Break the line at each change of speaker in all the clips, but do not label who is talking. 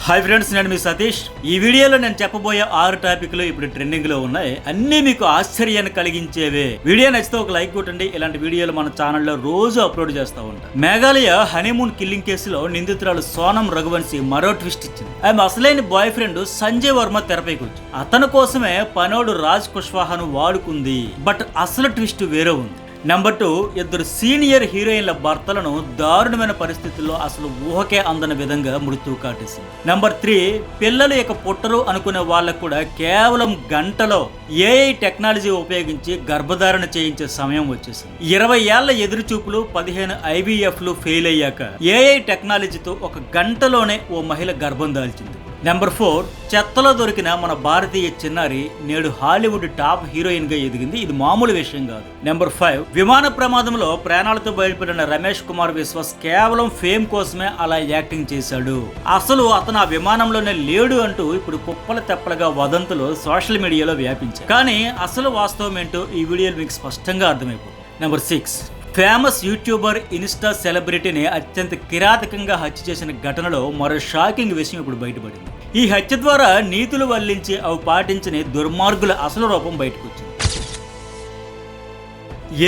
Hi friends, నేను మీ సతీష్. ఈ వీడియోలో నేను చెప్పబోయే 6 టాపిక్లు ఇప్పుడు ట్రెండింగ్ లో ఉన్నాయి. అన్ని మీకు ఆశ్చర్యాన్ని కలిగించేవే. వీడియో నచ్చితే ఒక లైక్ కొట్టండి. ఇలాంటి వీడియోలు మన ఛానల్లో రోజు అప్లోడ్ చేస్తూ ఉంటాం. మేఘాలయ హనీమూన్ కిల్లింగ్ కేసులో నిందితురాలు సోనం రఘువంశీ మరో ట్విస్ట్ ఇచ్చింది. ఆమె అసలైన బాయ్ ఫ్రెండ్ సంజయ్ వర్మ తెరపైకి వచ్చి అతని కోసమే పనోడు రాజ్ కుష్వాహాను వాడుకుంది. బట్ అసలు ట్విస్ట్ వేరే ఉంది. నెంబర్ 2, ఇద్దరు సీనియర్ హీరోయిన్ల భర్తలను దారుణమైన పరిస్థితుల్లో అసలు ఊహకే అందని విధంగా మృత్యువు కాటేసింది. నెంబర్ 3, పిల్లలు ఇక పుట్టరు అనుకునే వాళ్ళకు కూడా కేవలం గంటలో ఏఐ టెక్నాలజీ ఉపయోగించి గర్భధారణ చేయించే సమయం వచ్చేసింది. 20 ఏళ్ల ఎదురుచూపులు 15 IVFలు ఫెయిల్ అయ్యాక ఏఐ టెక్నాలజీతో ఒక గంటలోనే ఓ మహిళ గర్భం దాల్చింది. నెంబర్ 4, చెత్తలో దొరికిన మన భారతీయ చిన్నారి నేడు హాలీవుడ్ టాప్ హీరోయిన్ గా ఎదిగింది. ఇది మామూలు విషయం కాదు. నెంబర్ 5, విమాన ప్రమాదంలో ప్రాణాలతో బయటపడిన రమేష్ కుమార్ విశ్వాస్ కేవలం ఫేమ్ కోసమే అలా యాక్టింగ్ చేశాడు. అసలు అతను ఆ విమానంలోనే లేడు అంటూ ఇప్పుడు కుప్పల తెప్పలుగా వదంతులు సోషల్ మీడియాలో వ్యాపించాయి. కానీ అసలు వాస్తవం ఏంటో ఈ వీడియోలో మీకు స్పష్టంగా అర్థమైపోతుంది. నెంబర్ 6, ఫేమస్ యూట్యూబర్ ఇన్స్టా సెలబ్రిటీని అత్యంత కిరాతకంగా హత్య చేసిన ఘటనలో మరో షాకింగ్ విషయం ఇప్పుడు బయటపడింది. ఈ హత్య ద్వారా నీతులు వల్లించి అవి పాటించని దుర్మార్గుల అసలు రూపం బయటకు వచ్చింది.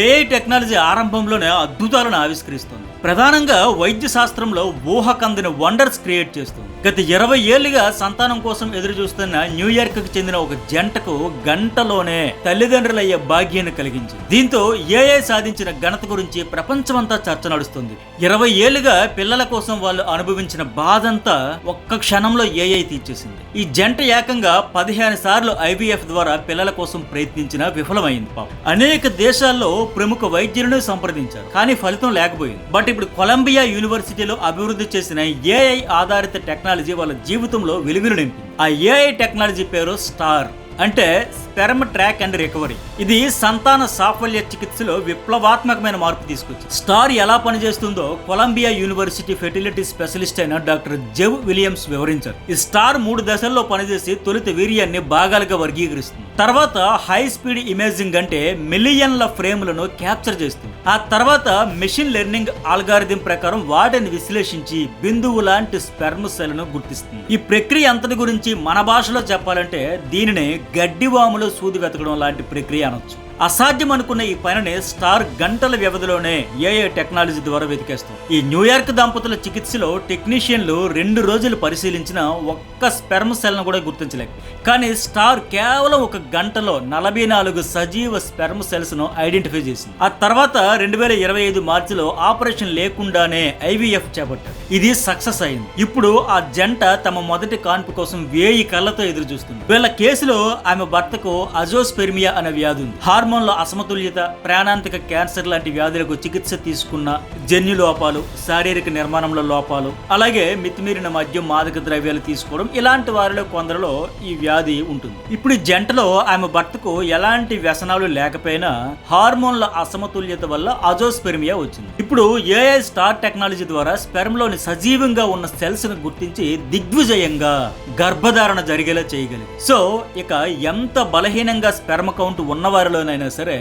ఏఐ టెక్నాలజీ ఆరంభంలోనే అద్భుతాలను ఆవిష్కరిస్తుంది. ప్రధానంగా వైద్య శాస్త్రంలో ఊహకందని వండర్స్ క్రియేట్ చేస్తుంది. గత 20 ఏళ్లుగా సంతానం కోసం ఎదురు చూస్తున్న న్యూయార్క్ కు చెందిన ఒక జంటకు గంటలోనే తల్లిదండ్రులయ్యే భాగ్యాన్ని కలిగించింది. దీంతో ఏఐ సాధించిన ఘనత గురించి ప్రపంచమంతా చర్చ నడుస్తుంది. 20 ఏళ్లుగా పిల్లల కోసం వాళ్ళు అనుభవించిన బాధంతా ఒక్క క్షణంలో ఏఐ తీర్చేసింది. ఈ జంట ఏకంగా 15 సార్లు IVF ద్వారా పిల్లల కోసం ప్రయత్నించినా విఫలమైంది. పాపం అనేక దేశాల్లో ప్రముఖ వైద్యులను సంప్రదించారు, కానీ ఫలితం లేకపోయింది. బట్ ఇప్పుడు కొలంబియా యూనివర్సిటీలో అభివృద్ధి చేసిన ఏఐ ఆధారిత టెక్నాలజీ వాళ్ళ జీవితంలో వెలుగులు నింపింది. ఆ ఏఐ టెక్నాలజీ పేరు స్టార్, అంటే స్పెర్మ్ ట్రాక్ అండ్ రికవరీ. ఇది సంతాన సాఫల్య చికిత్సలో విప్లవాత్మకమైన మార్పు తీసుకొచ్చింది. స్టార్ ఎలా పనిచేస్తుందో కొలంబియా యూనివర్సిటీ ఫెర్టిలిటీ స్పెషలిస్ట్ అయిన డాక్టర్ జెవ్ విలియమ్స్ వివరించారు. ఈ స్టార్ 3 దశల్లో పనిచేసి తొలుత వీర్యాన్ని భాగాలుగా వర్గీకరిస్తుంది. తర్వాత హై స్పీడ్ ఇమేజింగ్ అంటే మిలియన్ల ఫ్రేములను క్యాప్చర్ చేస్తుంది. ఆ తర్వాత మెషిన్ లెర్నింగ్ ఆల్గారిథం ప్రకారం వాటిని విశ్లేషించి బిందువు లాంటి స్పెర్మ్ సెల్ను గుర్తిస్తుంది. ఈ ప్రక్రియ అంతటి గురించి మన భాషలో చెప్పాలంటే దీనిని గడ్డివాములో సూది వెతకడం లాంటి ప్రక్రియ అనొచ్చు. అసాధ్యం అనుకున్న ఈ పనిని స్టార్ గంటల వ్యవధిలోనే ఏఐ టెక్నాలజీ ద్వారా వెతికేస్తుంది. ఈ న్యూయార్క్ దంపతుల చికిత్సలో టెక్నీషియన్లు 2 రోజులు పరిశీలించిన ఒక్క స్పెర్మ్ సెల్ ను కూడా గుర్తించలేక, కానీ స్టార్ కేవలం ఒక గంటలో 44 సజీవ స్పెర్మ్ సెల్స్ ను ఐడెంటిఫై చేసింది. ఆ తర్వాత 2025 మార్చిలో ఆపరేషన్ లేకుండానే IVF చేపట్టారు. ఇది సక్సెస్ అయింది. ఇప్పుడు ఆ జంట తమ మొదటి కాన్పు కోసం 1000 కళ్ళతో ఎదురు చూస్తుంది. వీళ్ళ కేసులో ఆమె భర్తకు అజోస్పెర్మియా అనే వ్యాధి ఉంది. హార్మోన్ల అసమతుల్యత, ప్రాణాంతక క్యాన్సర్ లాంటి వ్యాధులకు చికిత్స తీసుకున్న, జన్యు లోపాలు, శారీరక నిర్మాణంలో లోపాలు, అలాగే మితిమీరిన మద్యం, మాదక ద్రవ్యాలు తీసుకోవడం, ఇలాంటి వారిలో కొందరిలో ఈ వ్యాధి ఉంటుంది. ఇప్పుడు ఈ జంటలో ఆమె భర్తకు ఎలాంటి వ్యసనాలు లేకపోయినా హార్మోన్ల అసమతుల్యత వల్ల అజోస్పెర్మియా వచ్చింది. ఇప్పుడు ఏఐ స్టార్ టెక్నాలజీ ద్వారా స్పెర్మ్ లోని సజీవంగా ఉన్న సెల్స్ ను గుర్తించి దిగ్విజయంగా గర్భధారణ జరిగేలా చేయగలిగింది. సో ఇక ఎంత బలహీనంగా స్పెర్మ్ కౌంట్ ఉన్నవారిలో అయినా సరే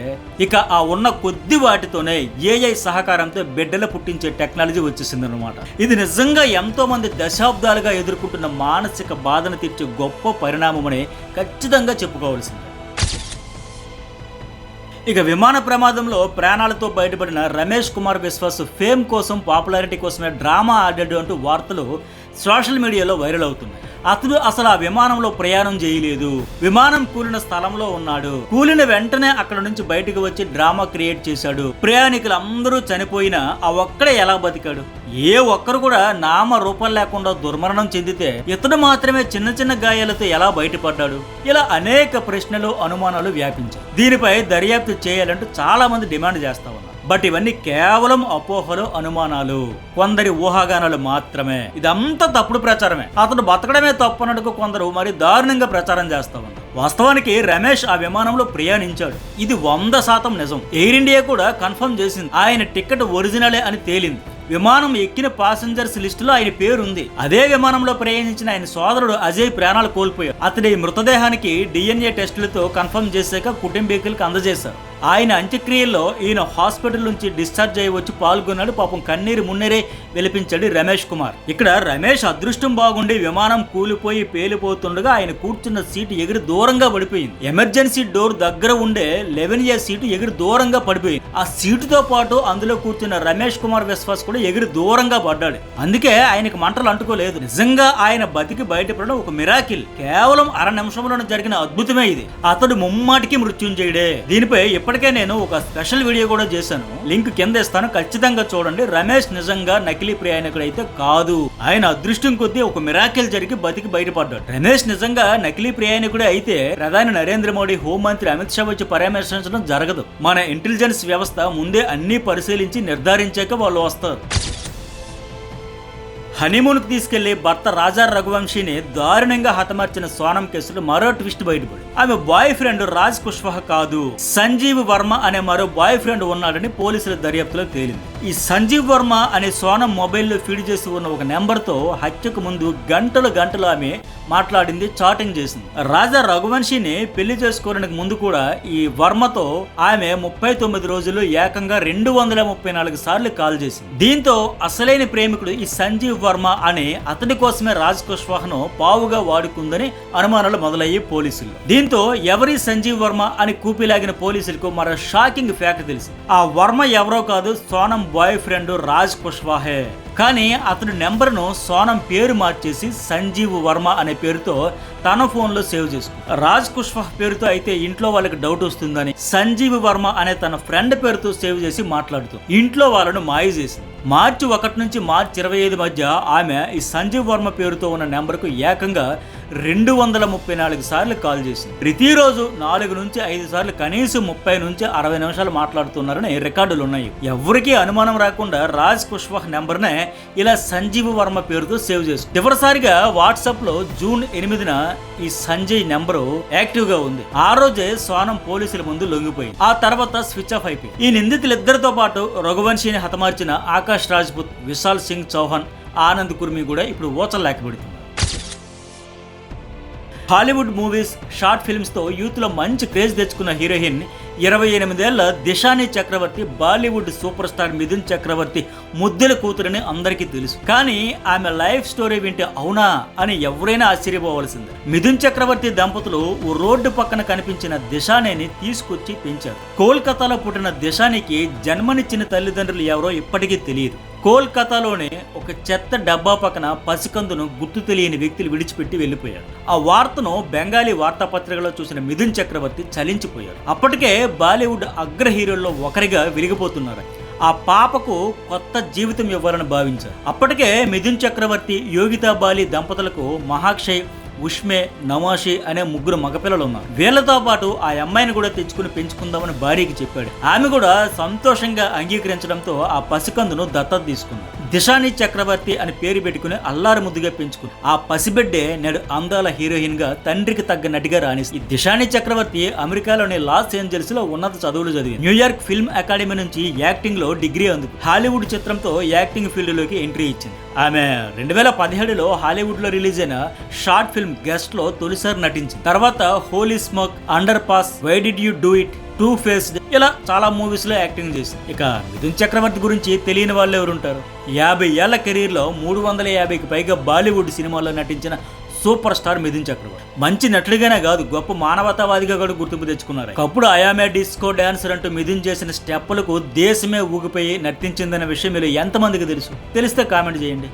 ఇక ఆ ఉన్న కొద్ది వాటితోనే ఏఐ సహకారంతో బిడ్డలు పుట్టించే టెక్నాలజీ వచ్చేసింది అనమాట. ఇది నిజంగా ఎంతో మంది దశాబ్దాలుగా ఎదుర్కొంటున్న మానసిక బాధను తీర్చే గొప్ప పరిణామమని ఖచ్చితంగా చెప్పుకోవాల్సింది. ఇక విమాన ప్రమాదంలో ప్రాణాలతో బయటపడిన రమేష్ కుమార్ విశ్వాస్ ఫేమ్ కోసం, పాపులారిటీ కోసమే డ్రామా ఆడాడు అంటూ వార్తలు సోషల్ మీడియాలో వైరల్ అవుతున్నాయి. అతడు అసలు ఆ విమానంలో ప్రయాణం చేయలేదు. విమానం కూలిన స్థలంలో ఉన్నాడు. కూలిన వెంటనే అక్కడ నుంచి బయటకు వచ్చి డ్రామా క్రియేట్ చేశాడు. ప్రయాణికులు అందరూ చనిపోయినా ఆ ఒక్కడే ఎలా బతికాడు? ఏ ఒక్కరు కూడా నామ రూపం లేకుండా దుర్మరణం చెందితే ఇతడు మాత్రమే చిన్న చిన్న గాయాలతో ఎలా బయటపడ్డాడు? ఇలా అనేక ప్రశ్నలు, అనుమానాలు వ్యాపించాయి. దీనిపై దర్యాప్తు చేయాలంటూ చాలా మంది డిమాండ్ చేస్తా ఉన్నారు. బట్ ఇవన్నీ కేవలం అపోహలు, అనుమానాలు, కొందరి ఊహాగానాలు మాత్రమే. ఇదంతా తప్పుడు ప్రచారమే. అతడు బతకడమే తప్పనడుకు కొందరు మరి దారుణంగా ప్రచారం చేస్తా ఉన్నారు. వాస్తవానికి రమేష్ ఆ విమానంలో ప్రయాణించాడు. ఇది 100% నిజం. ఎయిర్ ఇండియా కూడా కన్ఫర్మ్ చేసింది. ఆయన టికెట్ ఒరిజినలే అని తేలింది. విమానం ఎక్కిన పాసెంజర్స్ లిస్టులో ఆయన పేరుంది. అదే విమానంలో ప్రయాణించిన ఆయన సోదరుడు అజయ్ ప్రాణాలు కోల్పోయాడు. అతడి మృతదేహానికి DNA టెస్టులతో కన్ఫర్మ్ చేశాక కుటుంబీకులకు అందజేశారు. ఆయన అంత్యక్రియల్లో ఈయన హాస్పిటల్ నుంచి డిశ్చార్జ్ అయ్యి వచ్చి పాల్గొన్నాడు. పాపం కన్నీరు మున్నీరే వెలిపించాడు రమేష్ కుమార్. ఇక్కడ రమేష్ అదృష్టం బాగుండి విమానం కూలిపోయి పేలిపోతుండగా ఆయన కూర్చున్న సీటు ఎగిరి దూరంగా పడిపోయింది. ఎమర్జెన్సీ డోర్ దగ్గర ఉండే 11A సీటు ఎగిరి దూరంగా పడిపోయింది. ఆ సీటుతో పాటు అందులో కూర్చున్న రమేష్ కుమార్ విశ్వాస్ కూడా ఎగిరి దూరంగా పడ్డాడు. అందుకే ఆయనకు మంటలు అంటుకోలేదు. నిజంగా ఆయన బతికి బయటపడడం ఒక మిరాకిల్. కేవలం అర నిమిషంలో జరిగిన అద్భుతమే ఇది. అతడు ముమ్మాటికి మృత్యుంజయుడే. దీనిపై ఇప్పటికే నేను ఒక స్పెషల్ వీడియో కూడా చేశాను, లింక్ కింద ఇస్తాను, ఖచ్చితంగా చూడండి. రమేష్ నిజంగా నకిలీ ప్రయాణికుడు అయితే కాదు. ఆయన అదృష్టం కొద్దీ ఒక మిరాకిల్ జరిగి బతికి బయటపడ్డాడు. రమేష్ నిజంగా నకిలీ ప్రయాణికుడే అయితే ప్రధాని నరేంద్ర మోడీ, హోంమంత్రి అమిత్ షా వచ్చి పరామర్శించడం జరగదు. మన ఇంటెలిజెన్స్ వ్యవస్థ ముందే అన్ని పరిశీలించి నిర్ధారించాక వాళ్ళు వస్తారు. హనీమూన్కి తీసుకెళ్లి భర్త రాజా రఘువంశీని దారుణంగా హతమార్చిన సోనం కేసులో మరో ట్విస్ట్ బయటపడి ఆమె బాయ్ ఫ్రెండ్ రాజ్ కుష్వాహా కాదు, సంజీవ్ వర్మ అనే మరో బాయ్ ఫ్రెండ్ ఉన్నాడని పోలీసుల దర్యాప్తులో తేలింది. ఈ సంజీవ్ వర్మ అనే సోనం మొబైల్లో ఫీడ్ చేసి ఉన్న ఒక నెంబర్తో హత్యకు ముందు గంటలు ఆమె మాట్లాడింది, చాటింగ్ చేసింది. రాజా రఘువంశీని పెళ్లి చేసుకోవడానికి ముందు కూడా ఈ వర్మతో ఆమె 39 రోజులు ఏకంగా 234 సార్లు కాల్ చేసింది. దీంతో అసలైన ప్రేమికుడు ఈ సంజీవ్ వర్మ అని అతడి కోసమే రాజ్ కుష్వాహాను పావుగా వాడుకుందని అనుమానాలు మొదలయ్యి పోలీసులు. దీంతో ఎవరి సంజీవ్ వర్మ అని కూపిలాగిన పోలీసులకు మరో షాకింగ్ ఫ్యాక్ట్ తెలిసి ఆ వర్మ ఎవరో కాదు, సోనం బాయ్ ఫ్రెండ్ రాజ్ కుష్వాహే. కానీ అతడి నెంబర్ను సోనం పేరు మార్చేసి సంజీవ్ వర్మ అనే పేరుతో తన ఫోన్లో సేవ్ చేసుకుంది. రాజ్ కుష్వాహా పేరుతో అయితే ఇంట్లో వాళ్ళకి డౌట్ వస్తుందని సంజీవ్ వర్మ అనే తన ఫ్రెండ్ పేరుతో సేవ్ చేసి మాట్లాడుతూ ఇంట్లో వాళ్ళను మాయ చేసింది. మార్చి 1 నుంచి మార్చి 25 మధ్య ఆమె ఈ సంజీవ్ వర్మ పేరుతో ఉన్న నెంబర్కు ఏకంగా 234 సార్లు కాల్ చేసింది. ప్రతిరోజు 4 నుంచి 5 సార్లు కనీసం 30 నుంచి 60 నిమిషాలు మాట్లాడుతున్నారని రికార్డులు ఉన్నాయి. ఎవరికీ అనుమానం రాకుండా రాజ్ కుష్వాహా నెంబర్నే ఇలా సంజీవ్ వర్మ పేరుతో సేవ్ చేసుకుంది. చివరిసారిగా వాట్సాప్ లో జూన్ 8న ఈ సంజయ్ నెంబరు యాక్టివ్ గా ఉంది. ఆ రోజే సోనం పోలీసుల ముందు లొంగిపోయింది. ఆ తర్వాత స్విచ్ ఆఫ్ అయిపోయింది. ఈ నిందితులిద్దరితో పాటు రఘువంశీని హతమార్చిన ఆకాష్ రాజ్పుత్, విశాల్ సింగ్ చౌహాన్, ఆనంద్ కుర్మి కూడా ఇప్పుడు ఓచర్లేకబెడుతున్నారు. హాలీవుడ్ మూవీస్, షార్ట్ ఫిల్మ్స్ తో యూత్ లో మంచి క్రేజ్ తెచ్చుకున్న హీరోయిన్ 28 ఏళ్ల దిశాని చక్రవర్తి బాలీవుడ్ సూపర్ స్టార్ మిథున్ చక్రవర్తి ముద్దుల కూతురని అందరికీ తెలుసు. కానీ ఆమె లైఫ్ స్టోరీ వింటే అవునా అని ఎవరైనా ఆశ్చర్యపోవలసిందే. మిథున్ చక్రవర్తి దంపతులు రోడ్డు పక్కన కనిపించిన దిశానిని తీసుకొచ్చి పెంచారు. కోల్కతాలో పుట్టిన దిశానికి జన్మనిచ్చిన తల్లిదండ్రులు ఎవరో ఇప్పటికీ తెలియదు. కోల్కతాలోనే ఒక చెత్త డబ్బా పక్కన పసికందును గుర్తు తెలియని వ్యక్తులు విడిచిపెట్టి వెళ్లిపోయారు. ఆ వార్తను బెంగాలీ వార్తాపత్రికలో చూసిన మిథున్ చక్రవర్తి చలించిపోయారు. అప్పటికే బాలీవుడ్ అగ్ర హీరోల్లో ఒకరిగా వెలిగిపోతున్నారు. ఆ పాపకు కొత్త జీవితం ఇవ్వాలని భావించారు. అప్పటికే మిథున్ చక్రవర్తి, యోగితా బాలి దంపతులకు మహాక్షయ్, ఉష్మే, నవాషి అనే 3 మగపిల్లలు ఉన్నారు. వీళ్లతో పాటు ఆ అమ్మాయిని కూడా తెచ్చుకుని పెంచుకుందామని భార్యకి చెప్పాడు. ఆమె కూడా సంతోషంగా అంగీకరించడంతో ఆ పసికందును దత్తత తీసుకున్నారు. దిశాని చక్రవర్తి అని పేరు పెట్టుకుని అల్లారు ముద్దుగా పెంచుకుని ఆ పసిబిడ్డే నేడు అందాల హీరోయిన్ గా తండ్రికి తగ్గ నటిగా రాణిస్తుంది. ఈ దిశాని చక్రవర్తి అమెరికాలోని లాస్ ఏంజల్స్ లో ఉన్నత చదువులు చదివి న్యూయార్క్ ఫిల్మ్ అకాడమీ నుంచి యాక్టింగ్ లో డిగ్రీ అందుకు హాలీవుడ్ చిత్రంతో యాక్టింగ్ ఫీల్డ్ లోకి ఎంట్రీ ఇచ్చింది. ఆమె 2017లో హాలీవుడ్ లో రిలీజ్ అయిన షార్ట్ ఫిల్మ్ గెస్ట్ లో తొలిసారి నటించింది. తర్వాత holy smoke, under pass, why did you do it, two faced ఇలా చాలా మూవీస్ లో యాక్టింగ్ చేసింది. ఇక మిథున్ చక్రవర్తి గురించి తెలియని వాళ్ళు ఎవరుంటారు? 50 ఏళ్ల కెరీర్ లో 350కి పైగా బాలీవుడ్ సినిమాల్లో నటించిన సూపర్ స్టార్ మిథున్ చక్రవర్తి. మంచి నటుడిగానే కాదు, గొప్ప మానవతావాదిగా కూడా గుర్తింపు తెచ్చుకున్నారు. ఒకప్పుడు ఐయామే డిస్కో డాన్సర్ అంటూ మిథున్ చేసిన స్టెప్పులకు దేశమే ఊగిపోయి నర్తించిందన్న విషయం మీరు ఎంతమందికి తెలుసు? తెలిస్తే కామెంట్ చేయండి.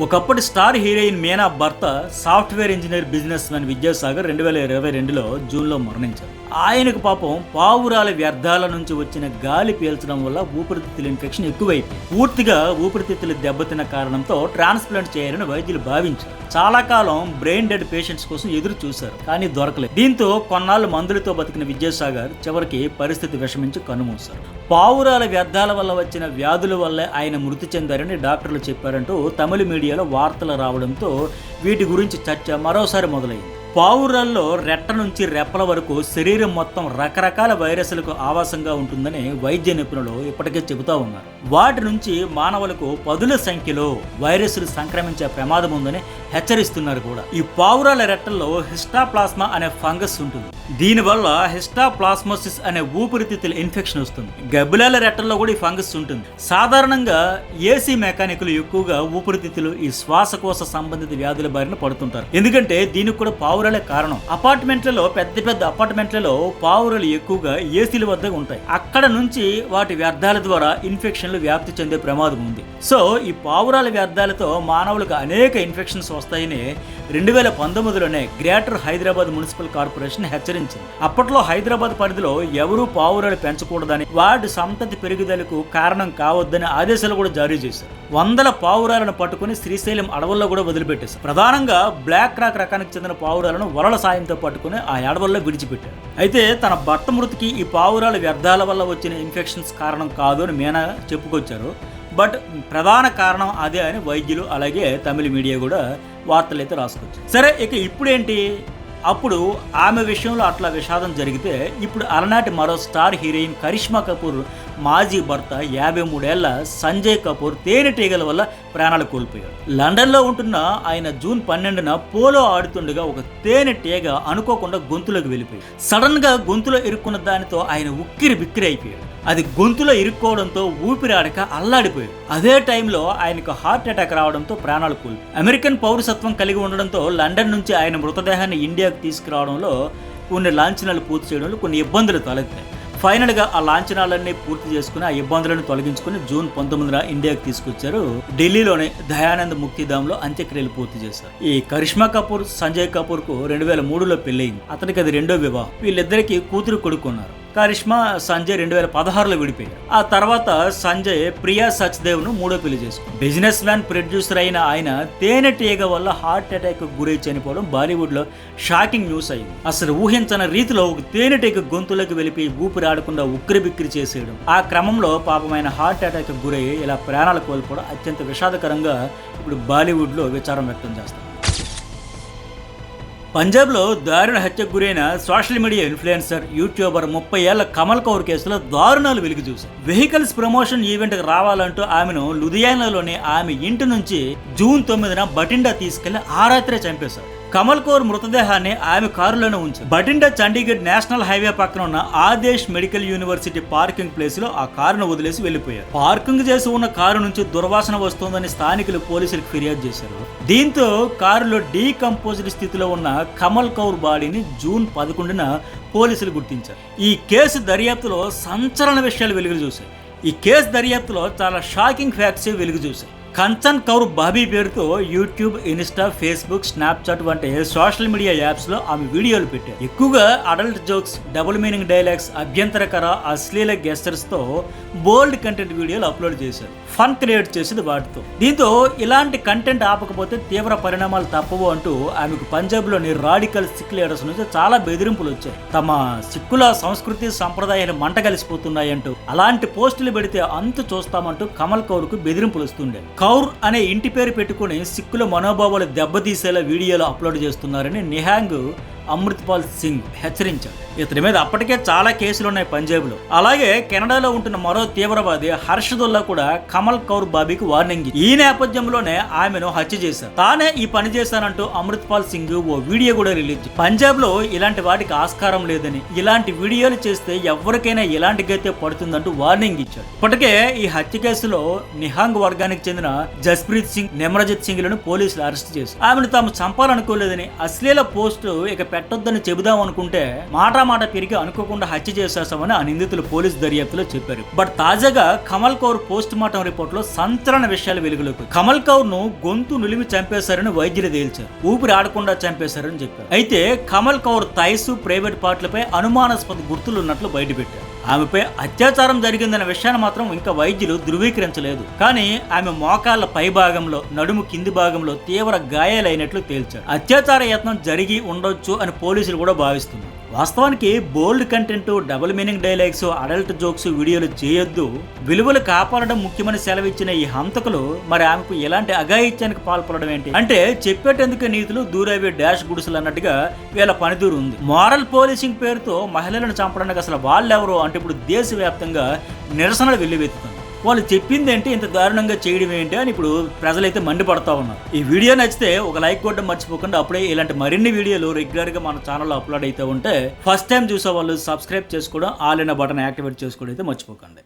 ఒకప్పటి స్టార్ హీరోయిన్ మీనా భర్త software engineer business Vidyasagar 2022లో జూన్లో మరణించారు. ఆయనకు పాపం పావురాల వ్యర్థాల నుంచి వచ్చిన గాలి పీల్చడం వల్ల ఊపిరితిత్తుల ఇన్ఫెక్షన్ ఎక్కువైపోయింది. పూర్తిగా ఊపిరితిత్తులు దెబ్బతిన్న కారణంతో ట్రాన్స్ప్లాంట్ చేయాలని వైద్యులు భావించారు. చాలా కాలం బ్రెయిన్ డెడ్ పేషెంట్స్ కోసం ఎదురు చూశారు, కానీ దొరకలేదు. దీంతో కొన్నాళ్ళు మందులతో బతికిన విద్యాసాగర్ చివరికి పరిస్థితి విషమించి కన్నుమూశారు. పావురాల వ్యర్థాల వల్ల వచ్చిన వ్యాధుల వల్లే ఆయన మృతి చెందారని డాక్టర్లు చెప్పారంటూ తమిళ మీడియాలో వార్తలు రావడంతో వీటి గురించి చర్చ మరోసారి మొదలైంది. పావురాల్లో రెట్ట నుంచి రెప్పల వరకు శరీరం మొత్తం రకరకాల వైరస్లకు ఆవాసంగా ఉంటుందని వైద్య నిపుణులు ఇప్పటికే చెబుతా ఉన్నారు. వాటి నుంచి మానవులకు పదుల సంఖ్యలో వైరస్లు సంక్రమించే ప్రమాదం ఉందని హెచ్చరిస్తున్నారు కూడా. ఈ పావురాల రెట్టల్లో హిస్టాప్లాస్మా అనే ఫంగస్ ఉంటుంది. దీనివల్ల హిస్టాప్లాస్మోసిస్ అనే ఊపిరితిత్తుల ఇన్ఫెక్షన్ వస్తుంది. గబ్బిలాల రెట్టల్లో కూడా ఈ ఫంగస్ ఉంటుంది. సాధారణంగా ఏసీ మెకానికులు ఎక్కువగా ఊపిరితిత్తులు ఈ శ్వాసకోశ సంబంధిత వ్యాధుల బారిన పడుతుంటారు. ఎందుకంటే దీనికి కూడా పావురాలే కారణం. అపార్ట్మెంట్లలో పెద్ద అపార్ట్మెంట్లలో పావురాలు ఎక్కువగా ఏసీల వద్ద ఉంటాయి. అక్కడ నుంచి వాటి వ్యర్థాల ద్వారా ఇన్ఫెక్షన్లు వ్యాప్తి చెందే ప్రమాదం ఉంది. సో ఈ పావురాల వ్యర్థాలతో మానవులకు అనేక ఇన్ఫెక్షన్స్ వస్తాయని 2019లోనే గ్రేటర్ హైదరాబాద్ మున్సిపల్ కార్పొరేషన్ హెచ్చరించింది. అప్పట్లో హైదరాబాద్ పరిధిలో ఎవరూ పావురాలు పెంచకూడదని, వాటి సంతతి పెరుగుదలకు కారణం కావద్దని ఆదేశాలు కూడా జారీ చేశారు. వందల పావురాలను పట్టుకుని శ్రీశైలం అడవుల్లో కూడా వదిలిపెట్టేశారు. ప్రధానంగా బ్లాక్ రాక్ రకానికి చెందిన పావురాలను వలల సాయంతో పట్టుకుని ఆ అడవుల్లో విడిచిపెట్టారు. అయితే తన భర్త మృతికి ఈ పావురాల వ్యర్థాల వల్ల వచ్చిన ఇన్ఫెక్షన్స్ కారణం కాదు అని మీనా చెప్పుకొచ్చారు. బట్ ప్రధాన కారణం అదే అని వైద్యులు అలాగే తమిళ మీడియా కూడా వార్తలు అయితే రాసుకొచ్చారు. సరే, ఇక ఇప్పుడేంటి? అప్పుడు ఆమె విషయంలో అట్లా విషాదం జరిగితే ఇప్పుడు అలనాటి మరో స్టార్ హీరోయిన్ కరిష్మా కపూర్ మాజీ భర్త 53 ఏళ్ల సంజయ్ కపూర్ తేనెటీగల వల్ల ప్రాణాలు కోల్పోయాడు. లండన్లో ఉంటున్న ఆయన జూన్ 12న పోలో ఆడుతుండగా ఒక తేనెటీగ అనుకోకుండా గొంతులోకి వెళ్ళిపోయాడు. సడన్ గా గొంతులో ఇరుక్కున్న దానితో ఆయన ఉక్కిరి బిక్కిరి అయిపోయాడు. అది గొంతులో ఇరుక్కోవడంతో ఊపిరాడక అల్లాడిపోయాడు. అదే టైంలో ఆయనకు హార్ట్ అటాక్ రావడంతో ప్రాణాలు కోల్పోయాడు. అమెరికన్ పౌరసత్వం కలిగి ఉండడంతో లండన్ నుంచి ఆయన మృతదేహాన్ని ఇండియాకు తీసుకురావడంలో కొన్ని లాంఛనాలు పూర్తి చేయడంలో కొన్ని ఇబ్బందులు తలెత్తాయి. ఫైనల్గా ఆ లాంఛనాలన్నీ పూర్తి చేసుకుని ఆ ఇబ్బందులను తొలగించుకుని జూన్ 19న ఇండియాకి తీసుకొచ్చారు. ఢిల్లీలోని దయానంద్ ముక్తిధామ్లో అంత్యక్రియలు పూర్తి చేశారు. ఈ కరిష్మా కపూర్ సంజయ్ కపూర్ కు 2003లో పెళ్ళయింది. అతనికి అది రెండో వివాహం. వీళ్ళిద్దరికి కూతురు కొడుకున్నారు. కరిష్మా సంజయ్ 2016లో విడిపోయారు. ఆ తర్వాత సంజయ్ ప్రియా సచ్దేవ్ ను మూడో పెళ్లి చేసుకున్నారు. బిజినెస్ మ్యాన్, ప్రొడ్యూసర్ అయిన ఆయన తేనెటీగ వల్ల హార్ట్ అటాక్ గురై చనిపోవడం బాలీవుడ్ లో షాకింగ్ న్యూస్ అయింది. అసలు ఊహించని రీతిలో ఒక తేనెటీగ గొంతులోకి వెళ్ళిపోయి ఊపిరి ఆడకుండా ఉక్కిరి బిక్కిరి చేసేయడం, ఆ క్రమంలో పాపమైన హార్ట్ అటాక్ గురై ఇలా ప్రాణాలు కోల్పోవడం అత్యంత విషాదకరంగా ఇప్పుడు బాలీవుడ్ లో విచారం వ్యక్తం చేస్తారు. పంజాబ్లో దారుణ హత్యకు గురైన సోషల్ మీడియా ఇన్ఫ్లుయెన్సర్, యూట్యూబర్ 30 ఏళ్ల కమల్ కౌర్ కేసులో దారుణాలు వెలుగు చూశాయి. వెహికల్స్ ప్రమోషన్ ఈవెంట్కి రావాలంటూ ఆమెను లుధియానాలోని ఆమె ఇంటి నుంచి జూన్ 9న బటిండా తీసుకెళ్లి ఆ రాత్రే చంపేశారు. కమల్ కౌర్ మృతదేహాన్ని ఆమె కారులోనే ఉంచారు. బటిండా చండీగఢ్ నేషనల్ హైవే పక్కన ఉన్న Adesh medical university parking place లో ఆ కారును వదిలేసి వెళ్లిపోయారు. పార్కింగ్ చేసి ఉన్న కారు నుంచి దుర్వాసన వస్తోందని స్థానికులు పోలీసులకు ఫిర్యాదు చేశారు. దీంతో కారులో డీకంపోజ్డ్ స్థితిలో ఉన్న కమల్ కౌర్ బాడీని జూన్ 11న పోలీసులు గుర్తించారు. ఈ కేసు దర్యాప్తులో సంచలన విషయాలు వెలుగు చూశాయి. ఈ కేసు దర్యాప్తులో చాలా షాకింగ్ ఫ్యాక్ట్స్ వెలుగు చూశాయి. కంచన్ కౌర్ బాబీ పేరుతో యూట్యూబ్, ఇన్స్టా, ఫేస్బుక్, స్నాప్చాట్ వంటి సోషల్ మీడియా యాప్స్ లో ఆమె వీడియోలు పెట్టారు. ఎక్కువగా adult jokes, double meaning dialogues, అభ్యంతరకర అశ్లీల గెస్టర్స్ తో బోల్డ్ కంటెంట్ వీడియోలు అప్లోడ్ చేశారు. ఫన్ క్రియేట్ చేసేది వాటితో. దీంతో ఇలాంటి కంటెంట్ ఆపకపోతే తీవ్ర పరిణామాలు తప్పవు అంటూ ఆమెకు పంజాబ్లోని రాడికల్ సిక్ లీడర్స్ నుంచి చాలా బెదిరింపులు వచ్చాయి. తమ సిక్కుల సంస్కృతి సంప్రదాయాలు మంట కలిసిపోతున్నాయంటూ అలాంటి పోస్టులు పెడితే అంతు చూస్తామంటూ కమల్ కౌర్ కు బెదిరింపులు వస్తుండేవి. కౌర్ అనే ఇంటి పేరు పెట్టుకుని సిక్కుల మనోభావాలు దెబ్బతీసేలా వీడియోలు అప్లోడ్ చేస్తున్నారని నిహాంగ్ అమృత్పాల్ సింగ్ హెచ్చరించాడు. ఇతని మీద అప్పటికే చాలా కేసులు ఉన్నాయి పంజాబ్లో. అలాగే కెనడాలో ఉంటున్న మరో తీవ్రవాది హర్షదుల్లా కూడా కమల్ కౌర్ బాబీకి వార్నింగ్. ఈ నేపథ్యంలోనే ఆమెను హత్య చేశారు. తానే ఈ పని చేశానంటూ అమృత్పాల్ సింగ్ ఓ వీడియో కూడా రిలీజ్. పంజాబ్ లో ఇలాంటి వాటికి ఆస్కారం లేదని, ఇలాంటి వీడియోలు చేస్తే ఎవరికైనా ఎలాంటి గతే పడుతుందంటూ వార్నింగ్ ఇచ్చాడు. ఇప్పటికే ఈ హత్య కేసులో నిహాంగ్ వర్గానికి చెందిన జస్ప్రీత్ సింగ్, నిమ్రజిత్ సింగ్ లను పోలీసులు అరెస్ట్ చేశారు. ఆమెను తాము చంపాలనుకోలేదని, అశ్లీల పోస్టు ఇక పెట్టొద్దని చెబుదాం అనుకుంటే మాట పెరిగి అనుకోకుండా హత్య చేసేసామని ఆ నిందితులు పోలీసు దర్యాప్తులో చెప్పారు. బట్ తాజాగా Kamal Kaur post mortem report లో సంచలన విషయాలు వెలుగులోకి. కమల్ కౌర్ ను గొంతు నులిమి చంపేశారని వైద్యులు తేల్చారు. ఊపిరి ఆడకుండా చంపేశారని చెప్పారు. అయితే కమల్ కౌర్ థైస్, ప్రైవేట్ పార్ట్లపై అనుమానాస్పద గుర్తులు ఉన్నట్లు బయటపెట్టారు. ఆమెపై అత్యాచారం జరిగిందన్న విషయాన్ని మాత్రం ఇంకా వైద్యులు ధృవీకరించలేదు. కానీ ఆమె మోకాళ్ల పై భాగంలో, నడుము కింది భాగంలో తీవ్ర గాయాలైనట్లు తేల్చారు. అత్యాచార యత్నం జరిగి ఉండొచ్చు అని పోలీసులు కూడా భావిస్తున్నారు. వాస్తవానికి బోల్డ్ content, double meaning dialogues, adult jokes వీడియోలు చేయొద్దు, విలువలు కాపాడడం ముఖ్యమని సెలవిచ్చిన ఈ హంతకులు మరి ఆమెకు ఎలాంటి అఘాయిత్యానికి పాల్పడడం ఏంటి అంటే చెప్పేటందుకు నీతులు దూరవే డాష్ గుడుసులు అన్నట్టుగా వీళ్ళ పనితీరు ఉంది. మోరల్ పోలీసింగ్ పేరుతో మహిళలను చంపడానికి అసలు వాళ్ళెవరో అంటే ఇప్పుడు దేశవ్యాప్తంగా నిరసనలు వెల్లువెత్తుతుంది. వాళ్ళు చెప్పింది ఏంటి, ఇంత దారుణంగా చేయడం ఏంటి అని ఇప్పుడు ప్రజలైతే మండిపడతా ఉన్నారు. ఈ వీడియో నచ్చితే ఒక లైక్ కొట్టడం మర్చిపోకుండా, అప్పుడే ఇలాంటి మరిన్ని వీడియోలు రెగ్యులర్ గా మన ఛానల్లో అప్లోడ్ అయితే ఉంటే ఫస్ట్ టైం చూసే వాళ్ళు సబ్స్క్రైబ్ చేసుకోవడం, ఆల్ అనే బటన్ యాక్టివేట్ చేసుకోవడం అయితే మర్చిపోకండి.